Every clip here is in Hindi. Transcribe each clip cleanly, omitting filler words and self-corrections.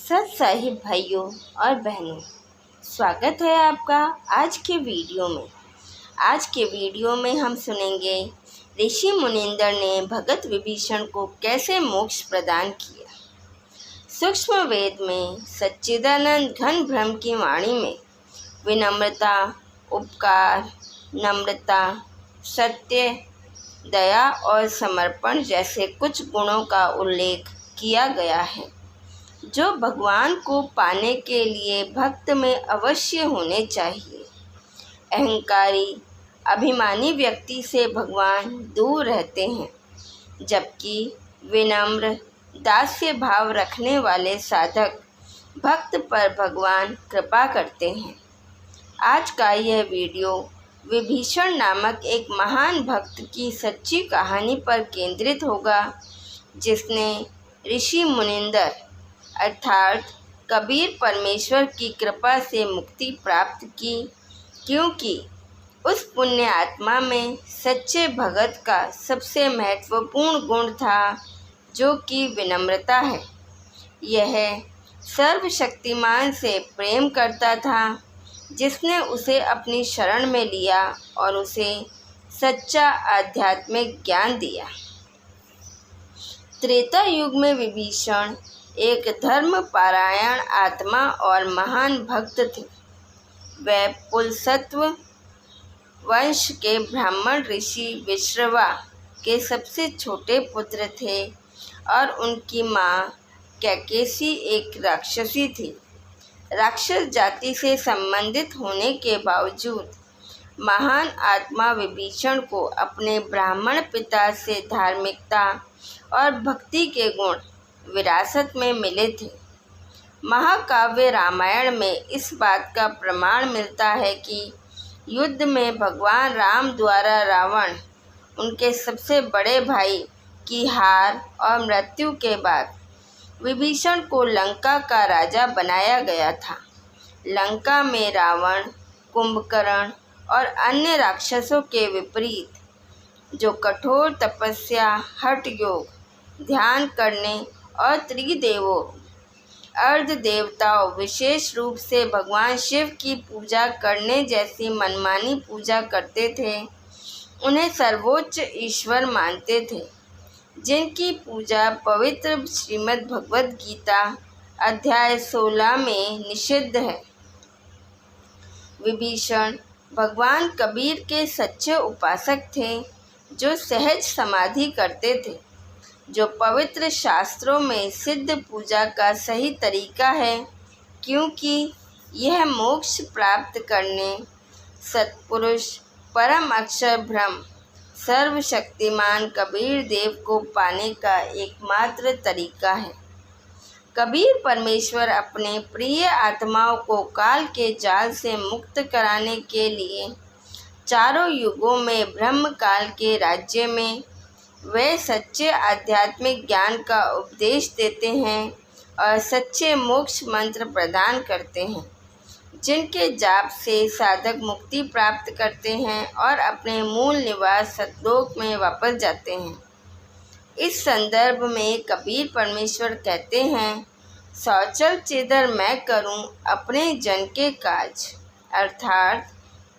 सत साहिब भाइयों और बहनों, स्वागत है आपका आज के वीडियो में। आज के वीडियो में हम सुनेंगे ऋषि मुनिंदर ने भगत विभीषण को कैसे मोक्ष प्रदान किया। सूक्ष्म वेद में सच्चिदानंद घन ब्रह्म की वाणी में विनम्रता, उपकार, नम्रता, सत्य, दया और समर्पण जैसे कुछ गुणों का उल्लेख किया गया है जो भगवान को पाने के लिए भक्त में अवश्य होने चाहिए। अहंकारी, अभिमानी व्यक्ति से भगवान दूर रहते हैं, जबकि विनम्र, दास्य भाव रखने वाले साधक भक्त पर भगवान कृपा करते हैं। आज का यह वीडियो विभीषण नामक एक महान भक्त की सच्ची कहानी पर केंद्रित होगा, जिसने ऋषि मुनिंदर अर्थात कबीर परमेश्वर की कृपा से मुक्ति प्राप्त की, क्योंकि उस पुण्य आत्मा में सच्चे भगत का सबसे महत्वपूर्ण गुण था, जो कि विनम्रता है। यह सर्वशक्तिमान से प्रेम करता था, जिसने उसे अपनी शरण में लिया और उसे सच्चा आध्यात्मिक ज्ञान दिया। त्रेता युग में विभीषण एक धर्मपरायण आत्मा और महान भक्त थे। वह पुलसत्व वंश के ब्राह्मण ऋषि विश्रवा के सबसे छोटे पुत्र थे और उनकी माँ कैकेसी एक राक्षसी थी। राक्षस जाति से संबंधित होने के बावजूद महान आत्मा विभीषण को अपने ब्राह्मण पिता से धार्मिकता और भक्ति के गुण विरासत में मिले थे। महाकाव्य रामायण में इस बात का प्रमाण मिलता है कि युद्ध में भगवान राम द्वारा रावण, उनके सबसे बड़े भाई की हार और मृत्यु के बाद विभीषण को लंका का राजा बनाया गया था। लंका में रावण, कुंभकर्ण और अन्य राक्षसों के विपरीत, जो कठोर तपस्या, हठ योग, ध्यान करने और त्रिदेवों, अर्ध देवताओं, विशेष रूप से भगवान शिव की पूजा करने जैसी मनमानी पूजा करते थे, उन्हें सर्वोच्च ईश्वर मानते थे, जिनकी पूजा पवित्र श्रीमद् भगवद गीता अध्याय 16 में निषिद्ध है। विभीषण भगवान कबीर के सच्चे उपासक थे, जो सहज समाधि करते थे, जो पवित्र शास्त्रों में सिद्ध पूजा का सही तरीका है, क्योंकि यह मोक्ष प्राप्त करने सत्पुरुष परम अक्षर ब्रह्म सर्वशक्तिमान कबीर देव को पाने का एकमात्र तरीका है। कबीर परमेश्वर अपने प्रिय आत्माओं को काल के जाल से मुक्त कराने के लिए चारों युगों में ब्रह्म काल के राज्य में वे सच्चे आध्यात्मिक ज्ञान का उपदेश देते हैं और सच्चे मोक्ष मंत्र प्रदान करते हैं, जिनके जाप से साधक मुक्ति प्राप्त करते हैं और अपने मूल निवास सतलोक में वापस जाते हैं। इस संदर्भ में कबीर परमेश्वर कहते हैं, सौचल चिदर मैं करूं अपने जन के काज। अर्थात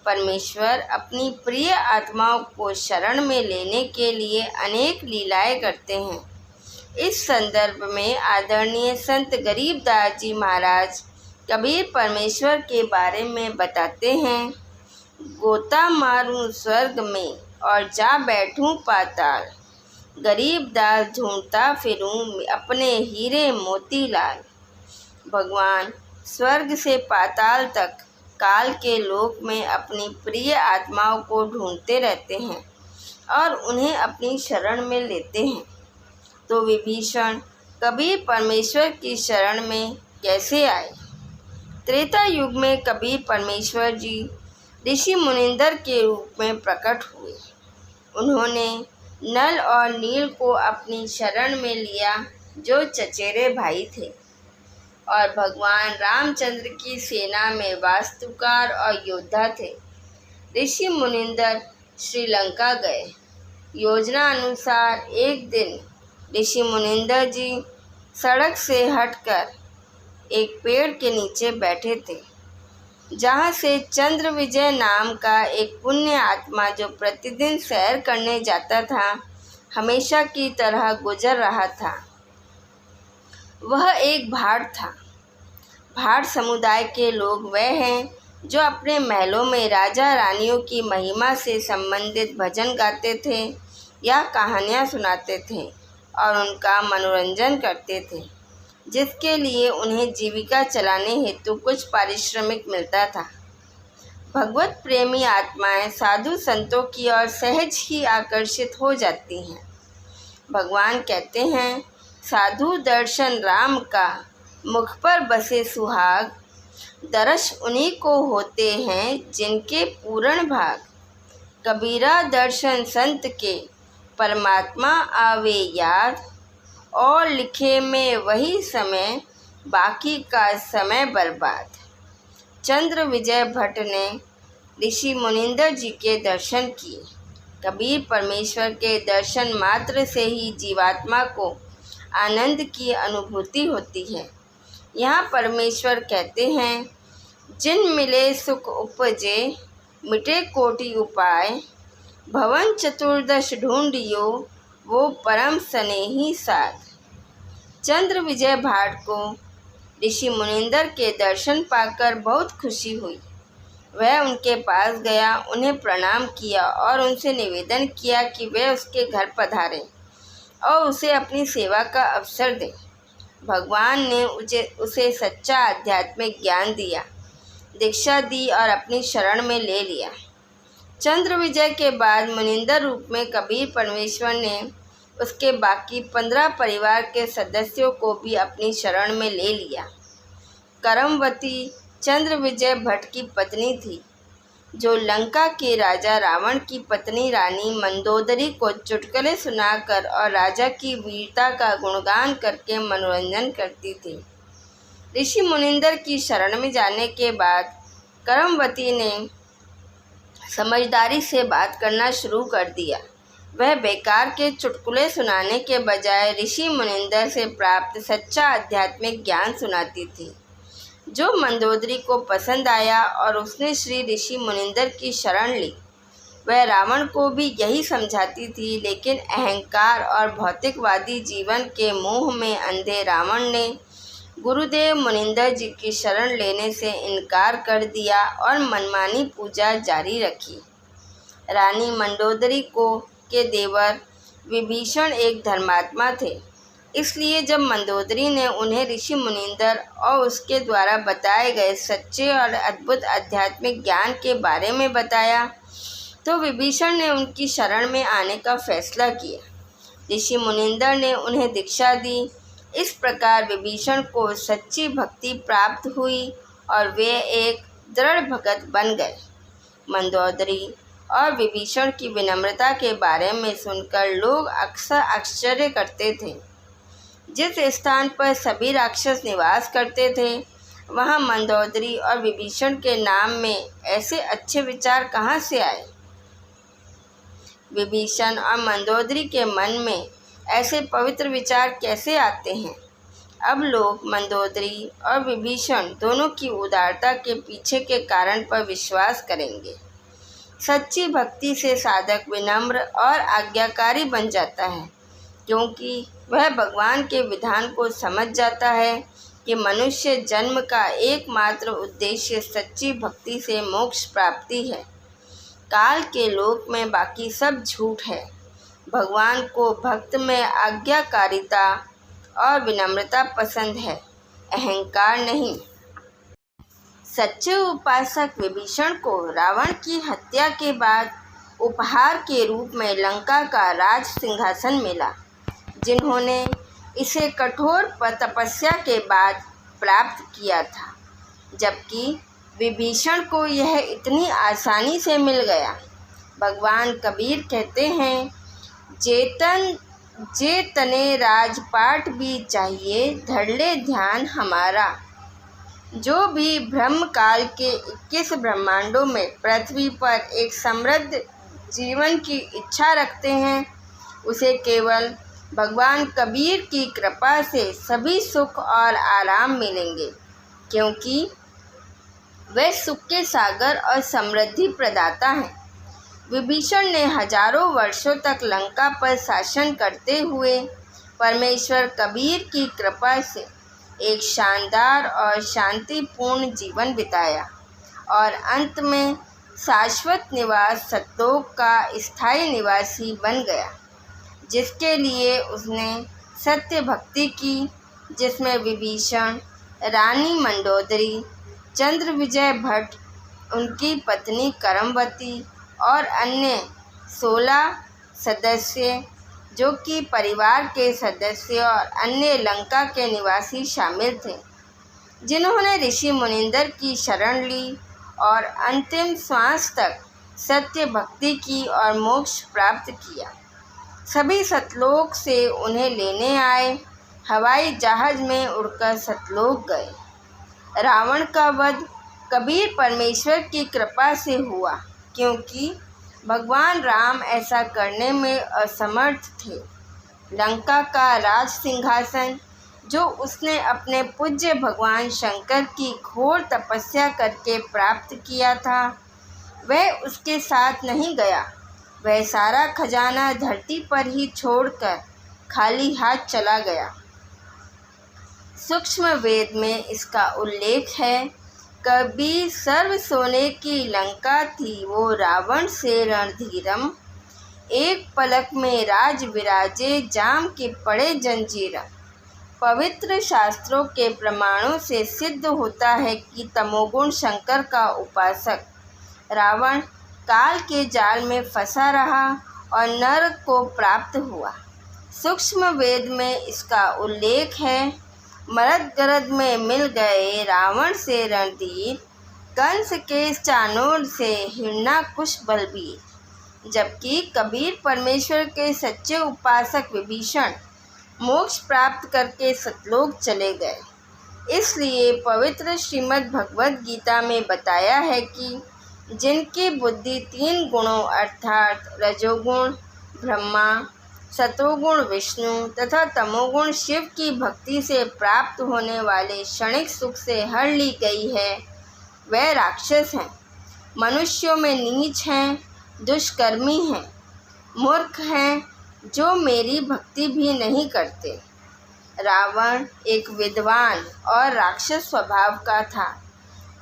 परमेश्वर अपनी प्रिय आत्माओं को शरण में लेने के लिए अनेक लीलाएं करते हैं। इस संदर्भ में आदरणीय संत गरीबदास जी महाराज कबीर परमेश्वर के बारे में बताते हैं, गोता मारूं स्वर्ग में और जा बैठूं पाताल, गरीबदास ढूंढता फिरूं अपने हीरे मोतीलाल। भगवान स्वर्ग से पाताल तक काल के लोक में अपनी प्रिय आत्माओं को ढूंढते रहते हैं और उन्हें अपनी शरण में लेते हैं। तो विभीषण कबीर परमेश्वर की शरण में कैसे आए? त्रेता युग में कबीर परमेश्वर जी ऋषि मुनिंदर के रूप में प्रकट हुए। उन्होंने नल और नील को अपनी शरण में लिया, जो चचेरे भाई थे, और भगवान रामचंद्र की सेना में वास्तुकार और योद्धा थे। ऋषि मुनिंदर श्रीलंका गए। योजना अनुसार एक दिन ऋषि मुनिंदर जी सड़क से हटकर एक पेड़ के नीचे बैठे थे, जहाँ से चंद्र विजय नाम का एक पुण्य आत्मा जो प्रतिदिन सैर करने जाता था, हमेशा की तरह गुजर रहा था। वह एक भाट था। भाट समुदाय के लोग वह हैं जो अपने महलों में राजा रानियों की महिमा से संबंधित भजन गाते थे या कहानियाँ सुनाते थे और उनका मनोरंजन करते थे, जिसके लिए उन्हें जीविका चलाने हेतु कुछ पारिश्रमिक मिलता था। भगवत प्रेमी आत्माएं साधु संतों की ओर सहज ही आकर्षित हो जाती हैं। भगवान कहते हैं, साधु दर्शन राम का, मुख पर बसे सुहाग, दर्श उन्हीं को होते हैं जिनके पूर्ण भाग। कबीरा दर्शन संत के, परमात्मा आवे याद, और लिखे में वही समय, बाकी का समय बर्बाद। चंद्र विजय भट्ट ने ऋषि मुनिंदर जी के दर्शन किए। कबीर परमेश्वर के दर्शन मात्र से ही जीवात्मा को आनंद की अनुभूति होती है। यहाँ परमेश्वर कहते हैं, जिन मिले सुख उपजे, मिटे कोटि उपाय, भवन चतुर्दश ढूंढियो, वो परम स्नेही साथ। चंद्र विजय भाट को ऋषि मुनिंदर के दर्शन पाकर बहुत खुशी हुई। वह उनके पास गया, उन्हें प्रणाम किया और उनसे निवेदन किया कि वे उसके घर पधारें और उसे अपनी सेवा का अवसर दें। भगवान ने उसे सच्चा आध्यात्मिक ज्ञान दिया, दीक्षा दी और अपनी शरण में ले लिया। चंद्र विजय के बाद मुनिंदर रूप में कबीर परमेश्वर ने उसके बाकी 15 परिवार के सदस्यों को भी अपनी शरण में ले लिया। करमवती चंद्र विजय भट्ट की पत्नी थी, जो लंका के राजा रावण की पत्नी रानी मंदोदरी को चुटकुले सुनाकर और राजा की वीरता का गुणगान करके मनोरंजन करती थी। ऋषि मुनिंदर की शरण में जाने के बाद करमवती ने समझदारी से बात करना शुरू कर दिया। वह बेकार के चुटकुले सुनाने के बजाय ऋषि मुनिंदर से प्राप्त सच्चा आध्यात्मिक ज्ञान सुनाती थी, जो मंदोदरी को पसंद आया और उसने श्री ऋषि मुनिंदर की शरण ली। वह रावण को भी यही समझाती थी, लेकिन अहंकार और भौतिकवादी जीवन के मोह में अंधे रावण ने गुरुदेव मुनिंदर जी की शरण लेने से इनकार कर दिया और मनमानी पूजा जारी रखी। रानी मंदोदरी के देवर विभीषण एक धर्मात्मा थे, इसलिए जब मंदोदरी ने उन्हें ऋषि मुनिंदर और उसके द्वारा बताए गए सच्चे और अद्भुत आध्यात्मिक ज्ञान के बारे में बताया, तो विभीषण ने उनकी शरण में आने का फैसला किया। ऋषि मुनिंदर ने उन्हें दीक्षा दी। इस प्रकार विभीषण को सच्ची भक्ति प्राप्त हुई और वे एक दृढ़ भगत बन गए। मंदोदरी और विभीषण की विनम्रता के बारे में सुनकर लोग अक्सर आश्चर्य करते थे। जिस स्थान पर सभी राक्षस निवास करते थे, वहाँ मंदोदरी और विभीषण के नाम में ऐसे अच्छे विचार कहाँ से आए? विभीषण और मंदोदरी के मन में ऐसे पवित्र विचार कैसे आते हैं? अब लोग मंदोदरी और विभीषण दोनों की उदारता के पीछे के कारण पर विश्वास करेंगे। सच्ची भक्ति से साधक विनम्र और आज्ञाकारी बन जाता है, क्योंकि वह भगवान के विधान को समझ जाता है कि मनुष्य जन्म का एकमात्र उद्देश्य सच्ची भक्ति से मोक्ष प्राप्ति है। काल के लोक में बाकी सब झूठ है। भगवान को भक्त में आज्ञाकारिता और विनम्रता पसंद है, अहंकार नहीं। सच्चे उपासक विभीषण को रावण की हत्या के बाद उपहार के रूप में लंका का राज सिंहासन मिला, जिन्होंने इसे कठोर तपस्या के बाद प्राप्त किया था, जबकि विभीषण को यह इतनी आसानी से मिल गया। भगवान कबीर कहते हैं, जेतने राजपाट भी चाहिए, धर ले ध्यान हमारा। जो भी ब्रह्म काल के 21 ब्रह्मांडों में पृथ्वी पर एक समृद्ध जीवन की इच्छा रखते हैं, उसे केवल भगवान कबीर की कृपा से सभी सुख और आराम मिलेंगे, क्योंकि वे सुख के सागर और समृद्धि प्रदाता हैं। विभीषण ने हजारों वर्षों तक लंका पर शासन करते हुए परमेश्वर कबीर की कृपा से एक शानदार और शांतिपूर्ण जीवन बिताया और अंत में शाश्वत निवास सतलोक का स्थायी निवासी बन गया, जिसके लिए उसने सत्य भक्ति की, जिसमें विभीषण, रानी मंडोदरी, चंद्रविजय भट्ट, उनकी पत्नी करमवती और अन्य 16 सदस्य, जो कि परिवार के सदस्य और अन्य लंका के निवासी शामिल थे, जिन्होंने ऋषि मुनिंदर की शरण ली और अंतिम श्वास तक सत्य भक्ति की और मोक्ष प्राप्त किया। सभी सतलोक से उन्हें लेने आए, हवाई जहाज में उड़कर सतलोक गए। रावण का वध कबीर परमेश्वर की कृपा से हुआ, क्योंकि भगवान राम ऐसा करने में असमर्थ थे। लंका का राज सिंहासन, जो उसने अपने पूज्य भगवान शंकर की घोर तपस्या करके प्राप्त किया था, वह उसके साथ नहीं गया। वह सारा खजाना धरती पर ही छोड़कर खाली हाथ चला गया। सूक्ष्म वेद में इसका उल्लेख है। कबीर सर्व सोने की लंका थी वो रावण से रणधीरम, एक पलक में राज विराजे जाम के पड़े जंजीरम। पवित्र शास्त्रों के प्रमाणों से सिद्ध होता है कि तमोगुण शंकर का उपासक रावण काल के जाल में फंसा रहा और नरक को प्राप्त हुआ। सूक्ष्म वेद में इसका उल्लेख है। मरद गरद में मिल गए रावण से रणधीर, कंस के चाणूर से हिरण्याकुश बलबीर। जबकि कबीर परमेश्वर के सच्चे उपासक विभीषण मोक्ष प्राप्त करके सतलोक चले गए। इसलिए पवित्र श्रीमद् भगवद गीता में बताया है कि जिनकी बुद्धि 3 गुणों अर्थात रजोगुण ब्रह्मा, सतोगुण विष्णु तथा तमोगुण शिव की भक्ति से प्राप्त होने वाले क्षणिक सुख से हर ली गई है, वह राक्षस हैं, मनुष्यों में नीच हैं, दुष्कर्मी हैं, मूर्ख हैं, जो मेरी भक्ति भी नहीं करते। रावण एक विद्वान और राक्षस स्वभाव का था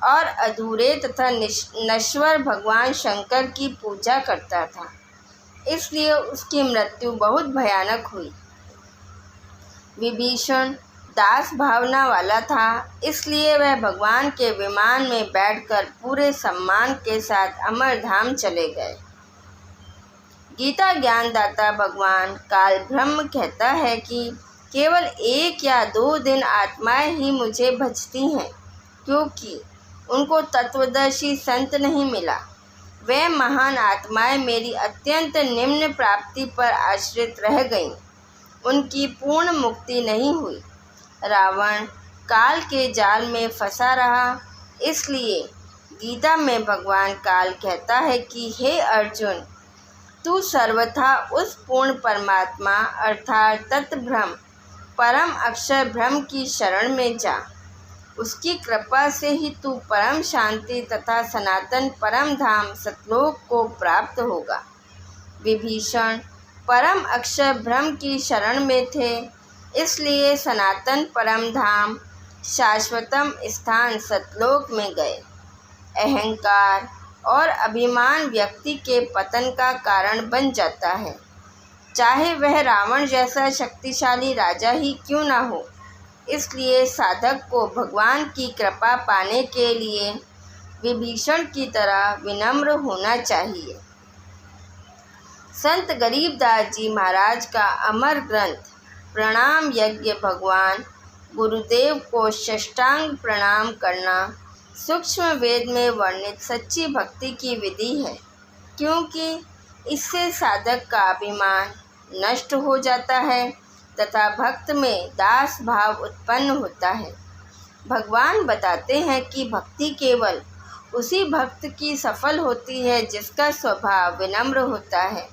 और अधूरे तथा नश्वर भगवान शंकर की पूजा करता था, इसलिए उसकी मृत्यु बहुत भयानक हुई। विभीषण दास भावना वाला था, इसलिए वह भगवान के विमान में बैठकर पूरे सम्मान के साथ अमरधाम चले गए। गीता ज्ञानदाता भगवान काल ब्रह्म कहता है कि केवल 1 या 2 दिन आत्माएं ही मुझे भजती हैं, क्योंकि उनको तत्वदर्शी संत नहीं मिला। वे महान आत्माएं मेरी अत्यंत निम्न प्राप्ति पर आश्रित रह गईं, उनकी पूर्ण मुक्ति नहीं हुई। रावण काल के जाल में फंसा रहा, इसलिए गीता में भगवान काल कहता है कि हे अर्जुन, तू सर्वथा उस पूर्ण परमात्मा अर्थात तत्ब्रह्म परम अक्षर ब्रह्म की शरण में जा। उसकी कृपा से ही तू परम शांति तथा सनातन परम धाम सतलोक को प्राप्त होगा। विभीषण परम अक्षर ब्रह्म की शरण में थे, इसलिए सनातन परम धाम शाश्वतम स्थान सतलोक में गए। अहंकार और अभिमान व्यक्ति के पतन का कारण बन जाता है, चाहे वह रावण जैसा शक्तिशाली राजा ही क्यों ना हो। इसलिए साधक को भगवान की कृपा पाने के लिए विभीषण की तरह विनम्र होना चाहिए। संत गरीबदास जी महाराज का अमर ग्रंथ प्रणाम यज्ञ भगवान गुरुदेव को साष्टांग प्रणाम करना सूक्ष्म वेद में वर्णित सच्ची भक्ति की विधि है, क्योंकि इससे साधक का अभिमान नष्ट हो जाता है तथा भक्त में दास भाव उत्पन्न होता है। भगवान बताते हैं कि भक्ति केवल उसी भक्त की सफल होती है जिसका स्वभाव विनम्र होता है,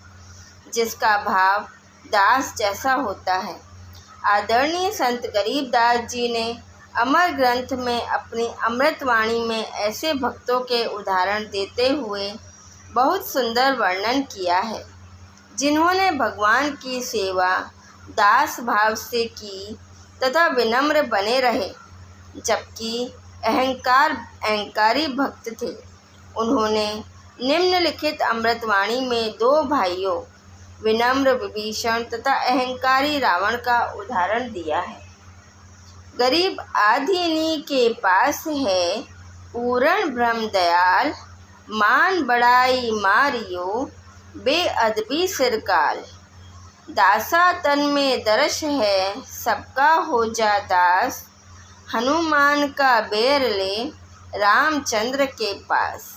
जिसका भाव दास जैसा होता है। आदरणीय संत गरीबदास जी ने अमर ग्रंथ में अपनी अमृतवाणी में ऐसे भक्तों के उदाहरण देते हुए बहुत सुंदर वर्णन किया है, जिन्होंने भगवान की सेवा दास भाव से की तथा विनम्र बने रहे, जबकि अहंकारी भक्त थे। उन्होंने निम्नलिखित अमृतवाणी में दो भाइयों विनम्र विभीषण तथा अहंकारी रावण का उदाहरण दिया है। गरीब आधिनी के पास है पूर्ण ब्रह्म दयाल, मान बड़ाई मारियो बेअदबी सिरकाल। दासा तन में दर्श है सबका हो जा दास, हनुमान का बेर ले रामचंद्र के पास।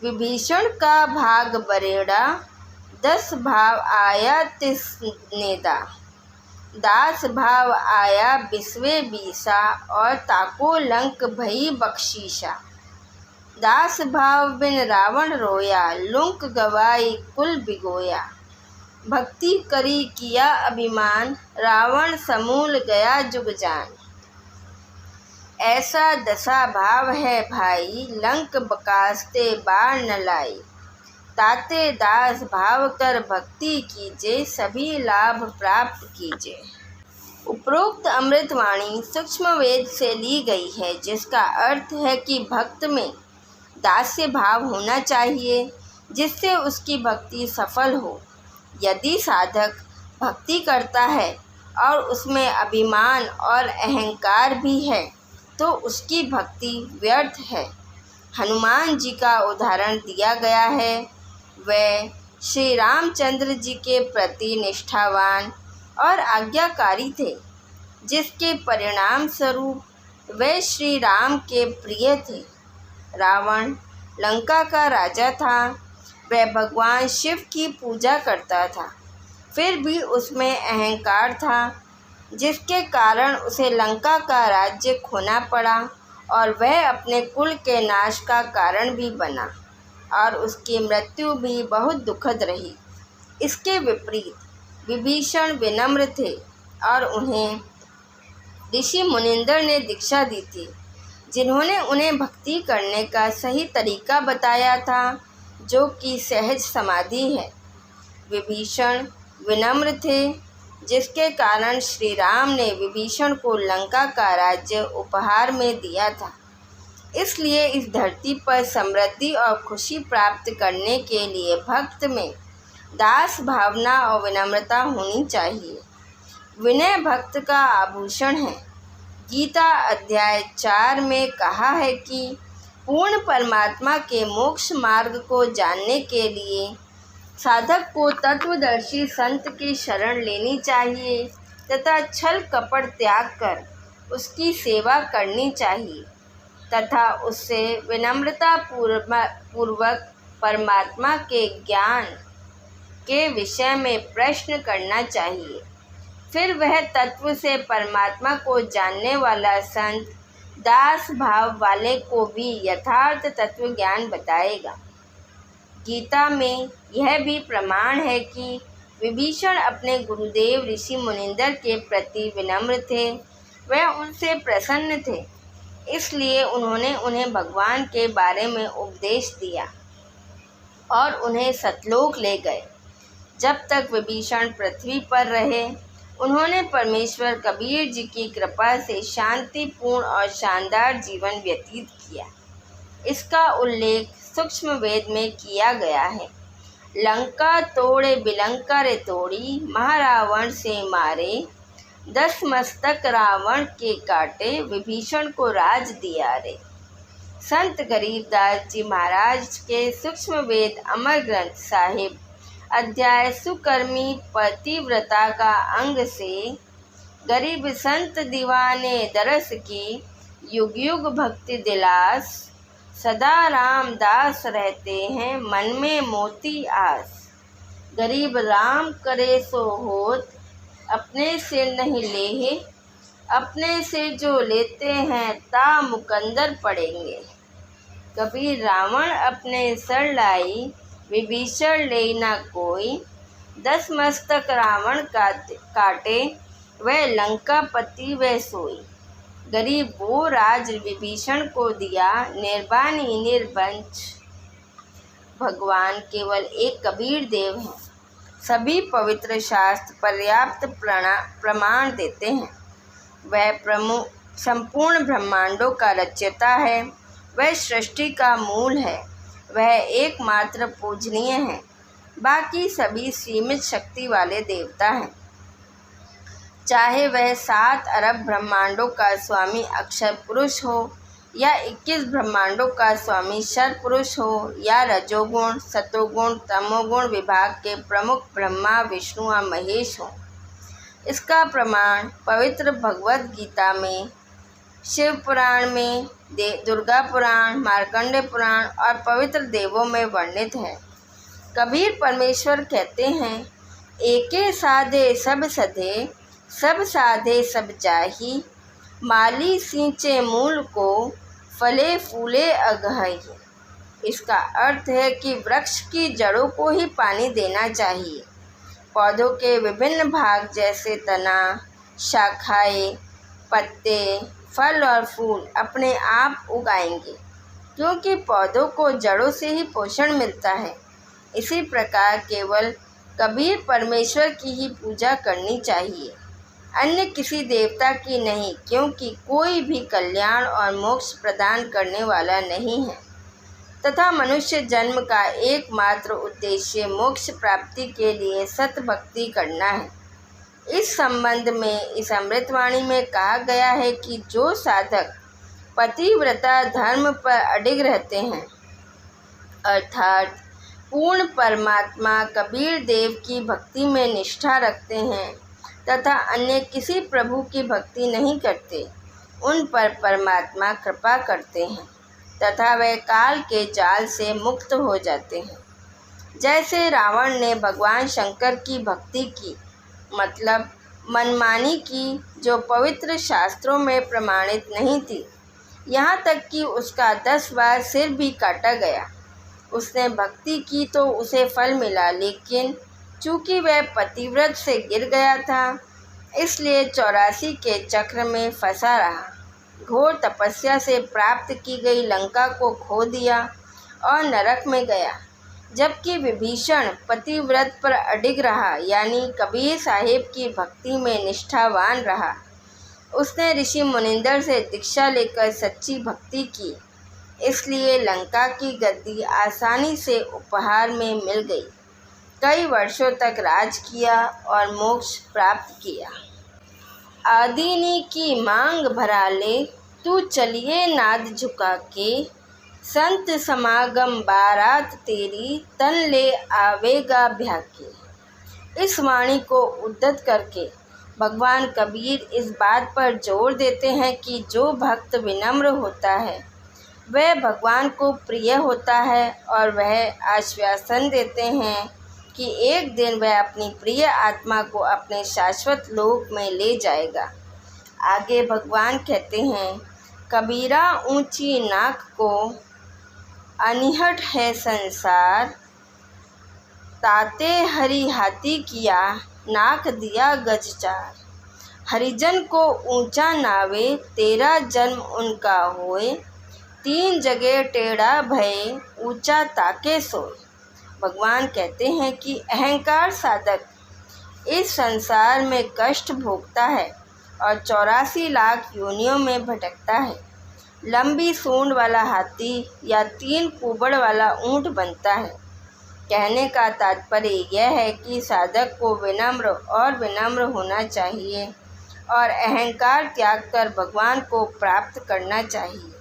विभीषण का भाग बरेड़ा, 10 भाव आया तिस नेदा। दास भाव आया बिस्वे बीसा, और ताको लंक भई बख्शीशा। दास भाव बिन रावण रोया, लुंक गवाई कुल बिगोया। भक्ति करी किया अभिमान, रावण समूल गया जुग जान। ऐसा दशा भाव है भाई, लंक बकास्ते बार न लाई। ताते दास भाव कर भक्ति कीजिए, सभी लाभ प्राप्त कीजिए। उपरोक्त अमृतवाणी सूक्ष्म वेद से ली गई है, जिसका अर्थ है कि भक्त में दास्य भाव होना चाहिए, जिससे उसकी भक्ति सफल हो। यदि साधक भक्ति करता है और उसमें अभिमान और अहंकार भी है, तो उसकी भक्ति व्यर्थ है। हनुमान जी का उदाहरण दिया गया है। वे श्री रामचंद्र जी के प्रति निष्ठावान और आज्ञाकारी थे, जिसके परिणाम स्वरूप वे श्री राम के प्रिय थे। रावण लंका का राजा था। वह भगवान शिव की पूजा करता था, फिर भी उसमें अहंकार था, जिसके कारण उसे लंका का राज्य खोना पड़ा और वह अपने कुल के नाश का कारण भी बना और उसकी मृत्यु भी बहुत दुखद रही। इसके विपरीत विभीषण विनम्र थे और उन्हें ऋषि मुनिंदर ने दीक्षा दी थी, जिन्होंने उन्हें भक्ति करने का सही तरीका बताया था, जो कि सहज समाधि है। विभीषण विनम्र थे, जिसके कारण श्री राम ने विभीषण को लंका का राज्य उपहार में दिया था। इसलिए इस धरती पर समृद्धि और खुशी प्राप्त करने के लिए भक्त में दास भावना और विनम्रता होनी चाहिए। विनय भक्त का आभूषण है। गीता अध्याय 4 में कहा है कि पूर्ण परमात्मा के मोक्ष मार्ग को जानने के लिए साधक को तत्वदर्शी संत की शरण लेनी चाहिए तथा छल कपट त्याग कर उसकी सेवा करनी चाहिए तथा उससे विनम्रता पूर्वक परमात्मा के ज्ञान के विषय में प्रश्न करना चाहिए। फिर वह तत्व से परमात्मा को जानने वाला संत दास भाव वाले को भी यथार्थ तत्व ज्ञान बताएगा। गीता में यह भी प्रमाण है कि विभीषण अपने गुरुदेव ऋषि मुनिंदर के प्रति विनम्र थे। वह उनसे प्रसन्न थे, इसलिए उन्होंने उन्हें भगवान के बारे में उपदेश दिया और उन्हें सतलोक ले गए। जब तक विभीषण पृथ्वी पर रहे, उन्होंने परमेश्वर कबीर जी की कृपा से शांतिपूर्ण और शानदार जीवन व्यतीत किया। इसका उल्लेख सूक्ष्म वेद में किया गया है। लंका तोड़े बिलंका रे तोड़ी, महारावण से मारे, 10 मस्तक रावण के काटे, विभीषण को राज दिया रे। संत गरीबदास जी महाराज के सूक्ष्म वेद अमर ग्रंथ साहिब अध्याय सुकर्मी पतिव्रता का अंग से गरीब संत दीवाने दरस की, युग युग भक्ति दिलास, सदा रामदास रहते हैं मन में मोती आस। गरीब राम करे सो होत, अपने से नहीं लेहे, अपने से जो लेते हैं ता मुकंदर पड़ेंगे। कबीर रावण अपने सर लाई, विभीषण ले ना कोई, 10 मस्तक रावण काटे, वह लंकापति वह सोई। गरीब वो राज विभीषण को दिया, निर्बानी निर्वंश। भगवान केवल एक कबीर देव हैं। सभी पवित्र शास्त्र पर्याप्त प्रमाण देते हैं। वह संपूर्ण ब्रह्मांडों का रचयिता है। वह सृष्टि का मूल है। वह एकमात्र पूजनीय है। बाकी सभी सीमित शक्ति वाले देवता हैं। चाहे वह 7 अरब ब्रह्मांडों का स्वामी अक्षर पुरुष हो, या 21 ब्रह्मांडों का स्वामी शर पुरुष हो, या रजोगुण सतोगुण तमोगुण विभाग के प्रमुख ब्रह्मा विष्णु और महेश हो। इसका प्रमाण पवित्र भगवद गीता में, शिव पुराण में, दुर्गा पुराण, मार्कंडेय पुराण और पवित्र देवों में वर्णित है। कबीर परमेश्वर कहते हैं, एके साधे सब सधे, सब साधे सब जाही, माली सींचे मूल को, फले फूले अगहई। इसका अर्थ है कि वृक्ष की जड़ों को ही पानी देना चाहिए। पौधों के विभिन्न भाग जैसे तना, शाखाएं, पत्ते, फल और फूल अपने आप उगाएंगे, क्योंकि पौधों को जड़ों से ही पोषण मिलता है। इसी प्रकार केवल कबीर परमेश्वर की ही पूजा करनी चाहिए, अन्य किसी देवता की नहीं, क्योंकि कोई भी कल्याण और मोक्ष प्रदान करने वाला नहीं है तथा मनुष्य जन्म का एकमात्र उद्देश्य मोक्ष प्राप्ति के लिए सत भक्ति करना है। इस संबंध में इस अमृतवाणी में कहा गया है कि जो साधक पतिव्रता धर्म पर अडिग रहते हैं, अर्थात पूर्ण परमात्मा कबीर देव की भक्ति में निष्ठा रखते हैं तथा अन्य किसी प्रभु की भक्ति नहीं करते, उन पर परमात्मा कृपा करते हैं तथा वे काल के जाल से मुक्त हो जाते हैं। जैसे रावण ने भगवान शंकर की भक्ति की, मतलब मनमानी की, जो पवित्र शास्त्रों में प्रमाणित नहीं थी, यहाँ तक कि उसका 10 बार सिर भी काटा गया। उसने भक्ति की तो उसे फल मिला, लेकिन चूँकि वह पतिव्रत से गिर गया था, इसलिए 84 के चक्र में फंसा रहा। घोर तपस्या से प्राप्त की गई लंका को खो दिया और नरक में गया, जबकि विभीषण पतिव्रत पर अडिग रहा, यानी कबीर साहिब की भक्ति में निष्ठावान रहा। उसने ऋषि मुनिंदर से दीक्षा लेकर सच्ची भक्ति की, इसलिए लंका की गद्दी आसानी से उपहार में मिल गई। कई वर्षों तक राज किया और मोक्ष प्राप्त किया। आदिनी की मांग भरा ले, तू चलिए नाद झुका के, संत समागम बारात तेरी, तन ले आवेगा भ्याके। इस वाणी को उद्धत करके भगवान कबीर इस बात पर जोर देते हैं कि जो भक्त विनम्र होता है वह भगवान को प्रिय होता है, और वह आश्वासन देते हैं कि एक दिन वह अपनी प्रिय आत्मा को अपने शाश्वत लोक में ले जाएगा। आगे भगवान कहते हैं, कबीरा ऊंची नाक को, अनिहट है संसार, ताते हरि हाथी किया, नाक दिया गज 4। हरिजन को ऊंचा नावे, तेरा जन्म उनका होए, 3 जगह टेढ़ा भये, ऊंचा ताके सोए। भगवान कहते हैं कि अहंकार साधक इस संसार में कष्ट भोगता है और 84 लाख योनियों में भटकता है। लंबी सूंड वाला हाथी या 3 कुबड़ वाला ऊंट बनता है। कहने का तात्पर्य यह है कि साधक को विनम्र होना चाहिए और अहंकार त्याग कर भगवान को प्राप्त करना चाहिए,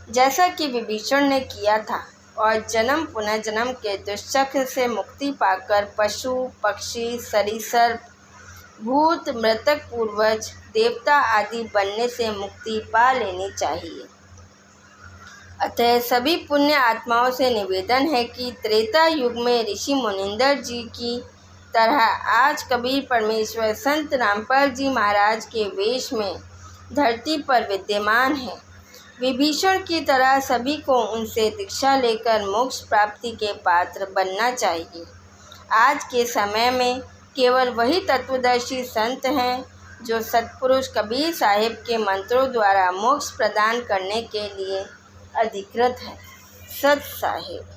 जैसा कि विभीषण ने किया था, और जन्म पुनर्जन्म के दुष्चक्र से मुक्ति पाकर पशु पक्षी सरीसृप भूत मृतक पूर्वज देवता आदि बनने से मुक्ति पा लेनी चाहिए। अतः सभी पुण्य आत्माओं से निवेदन है कि त्रेता युग में ऋषि मुनिंदर जी की तरह आज कबीर परमेश्वर संत रामपाल जी महाराज के वेश में धरती पर विद्यमान है। विभीषण की तरह सभी को उनसे दीक्षा लेकर मोक्ष प्राप्ति के पात्र बनना चाहिए। आज के समय में केवल वही तत्वदर्शी संत हैं जो सत्पुरुष कबीर साहिब के मंत्रों द्वारा मोक्ष प्रदान करने के लिए अधिकृत हैं। सत साहिब।